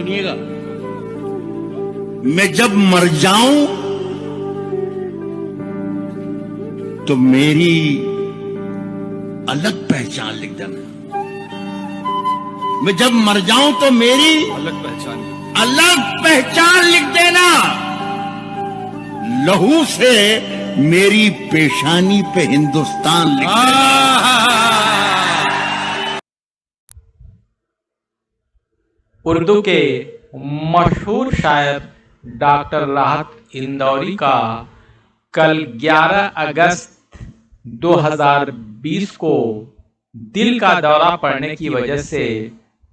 सुनिएगा। मैं जब मर जाऊं तो मेरी अलग पहचान लिख देना। मैं जब मर जाऊं तो मेरी अलग पहचान लिख देना। लहू से मेरी पेशानी पे हिंदुस्तान लिख देना। उर्दू के मशहूर शायर डॉक्टर राहत इंदौरी का कल 11 अगस्त 2020 को दिल का दौरा पड़ने की वजह से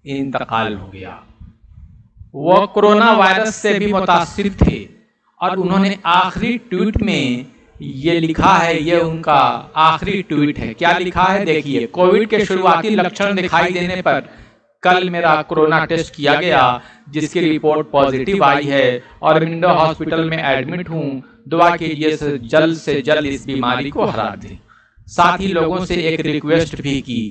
इंतकाल हो गया। वह कोरोना वायरस से भी मुतासिर थे और उन्होंने आखिरी ट्वीट में ये लिखा है, ये उनका आखिरी ट्वीट है। क्या लिखा है देखिए। कोविड के शुरुआती लक्षण दिखाई देने पर कल मेरा कोरोना टेस्ट किया गया, जिसकी रिपोर्ट पॉजिटिव आई है और विंडो हॉस्पिटल में एडमिट हूँ। दुआ कीजिए से जल्द इस बीमारी को हरा दें। साथ ही लोगों से एक रिक्वेस्ट भी की,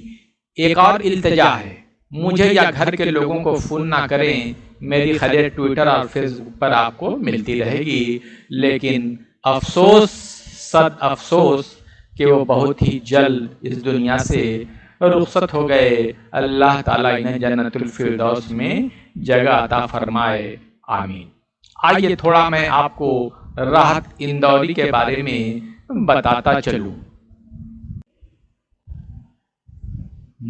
एक और इल्तिजा है, मुझे या घर के लोगों को फोन ना करें। मेरी खबरें ट्विटर और फेसबुक पर आपको मिलती रहेगी, लेकिन अफसोस सद अफसोस कि वो बहुत ही जल्द इस दुनिया से रुखसत हो गए। अल्लाह ताला इन्हें जन्नतुल फिरदौस में जगह अता फरमाए, आमीन। आइए थोड़ा मैं आपको राहत इंदौरी के बारे में बताता चलूं।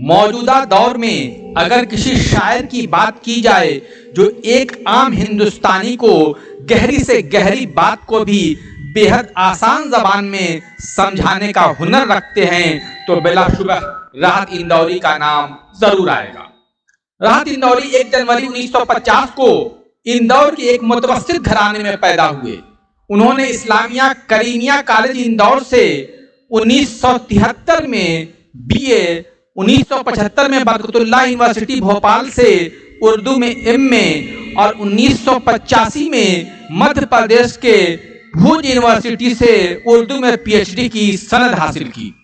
मौजूदा दौर में अगर किसी शायर की बात की जाए जो एक आम हिंदुस्तानी को गहरी से गहरी बात को भी बेहद आसान जबान में समझाने का हुनर रखते हैं, तो बिलाशुबह राहत इंदौरी का नाम जरूर आएगा। राहत इंदौरी 1 जनवरी 1950 को इंदौर के एक मुतवस्सित घराने में पैदा हुए। उन्होंने इस्लामिया करीमिया कॉलेज इंदौर से 1973 में बीए, 1975 में बरकतुल्लाह यूनिवर्सिटी भोपाल से उर्दू में एमए और 1985 में मध्य प्रदेश के भुज यूनिवर्सिटी से उर्दू में पीएचडी की सनद हासिल की।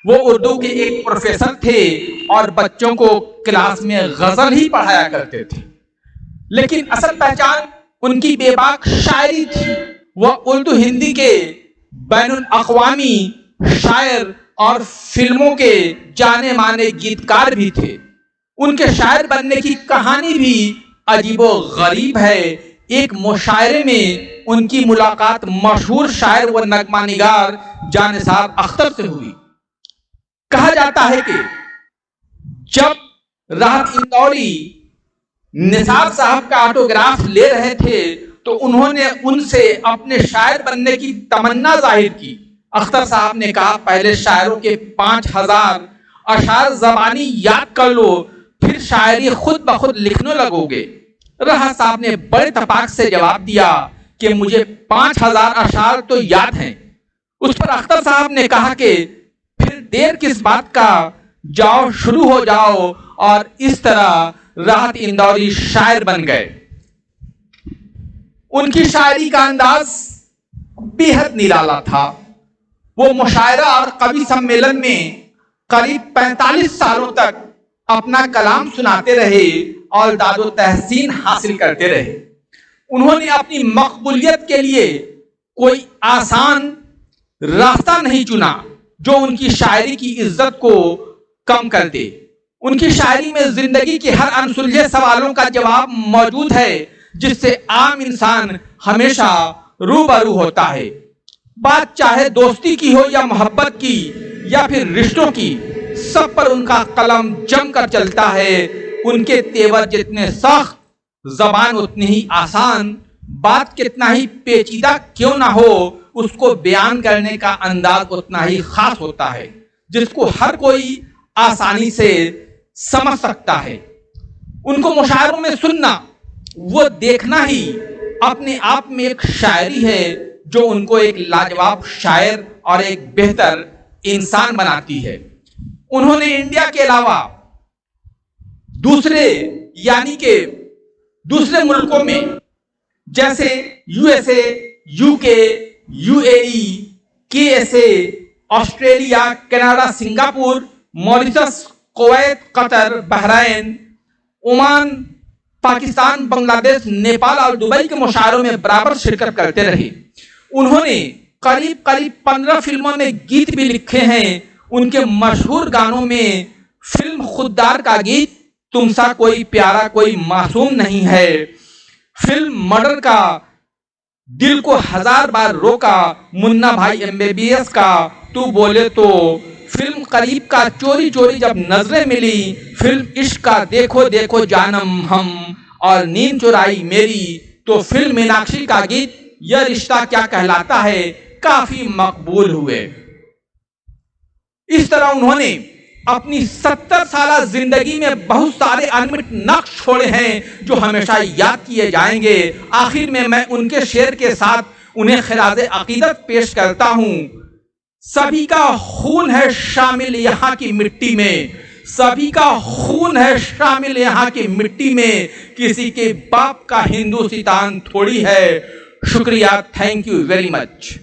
वो उर्दू के एक प्रोफेसर थे और बच्चों को क्लास में गजल ही पढ़ाया करते थे, लेकिन असल पहचान उनकी बेबाक शायरी थी। वह उर्दू हिंदी के बैनुल अक़वामी शायर और फिल्मों के जाने माने गीतकार भी थे। उनके शायर बनने की कहानी भी अजीबो गरीब है। एक मुशायरे में उनकी मुलाकात मशहूर शायर व नगमा निगार जानिसार अख्तर से हुई। कहा जाता है कि जब राहत इंदौरी निसार साहब का ऑटोग्राफ ले रहे थे तो उन्होंने उनसे अपने शायर बनने की तमन्ना जाहिर की। अख्तर साहब ने कहा, पहले शायरों के 5000 अशार ज़बानी याद कर लो, फिर शायरी खुद ब खुद लिखने लगोगे। राहत साहब ने बड़े तपाक से जवाब दिया कि मुझे 5000 अशार तो याद हैं। उस पर अख्तर साहब ने कहा कि फिर देर किस बात का, जाओ शुरू हो जाओ। और इस तरह राहत इंदौरी शायर बन गए। उनकी शायरी का अंदाज बेहद निराला था। वो मुशायरा और कवि सम्मेलन में करीब 45 सालों तक अपना कलाम सुनाते रहे और दादो तहसीन हासिल करते रहे। उन्होंने अपनी मकबूलियत के लिए कोई आसान रास्ता नहीं चुना जो उनकी शायरी की इज्जत को कम कर दे। उनकी शायरी में जिंदगी के हर अनसुलझे सवालों का जवाब मौजूद है, जिससे आम इंसान हमेशा रूबरू होता है। बात चाहे दोस्ती की हो या मोहब्बत की या फिर रिश्तों की, सब पर उनका कलम जमकर चलता है। उनके तेवर जितने सख्त, जबान उतनी ही आसान, बात कितना ही पेचीदा क्यों ना हो, उसको बयान करने का अंदाज उतना ही खास होता है, जिसको हर कोई आसानी से समझ सकता है। उनको मुशायरों में सुनना, वो देखना ही अपने आप में एक शायरी है जो उनको एक लाजवाब शायर और एक बेहतर इंसान बनाती है। उन्होंने इंडिया के अलावा दूसरे मुल्कों में जैसे USA, UK, UAE, KSA, Australia, Canada, Singapore, Mauritius, Kuwait, Qatar, Bahrain, Oman, Pakistan, Bangladesh, Nepal और दुबई के मुशायरों में बराबर शिरकत करते रहे। उन्होंने करीब करीब 15 फिल्मों में गीत भी लिखे हैं। उनके मशहूर गानों में फिल्म खुददार का गीत तुमसा कोई प्यारा कोई मासूम नहीं है, फिल्म मर्डर का दिल को 1000 बार रोका, मुन्ना भाई MBBS का तू बोले तो, फिल्म करीब का चोरी चोरी जब नजरें मिली, फिल्म इश्क का देखो देखो जानम हम और नींद चुराई मेरी, तो फिल्म मीनाक्षी का गीत यह रिश्ता क्या कहलाता है काफी मकबूल हुए। इस तरह उन्होंने अपनी 70 साल जिंदगी में बहुत सारे अनमिट नक्श छोड़े हैं जो हमेशा याद किए जाएंगे। आखिर में मैं उनके शेर के साथ उन्हें खिराज अकीदत पेश करता हूं। सभी का खून है शामिल यहाँ की मिट्टी में, सभी का खून है शामिल यहाँ की मिट्टी में, किसी के बाप का हिंदुस्तान थोड़ी है। शुक्रिया, थैंक यू वेरी मच।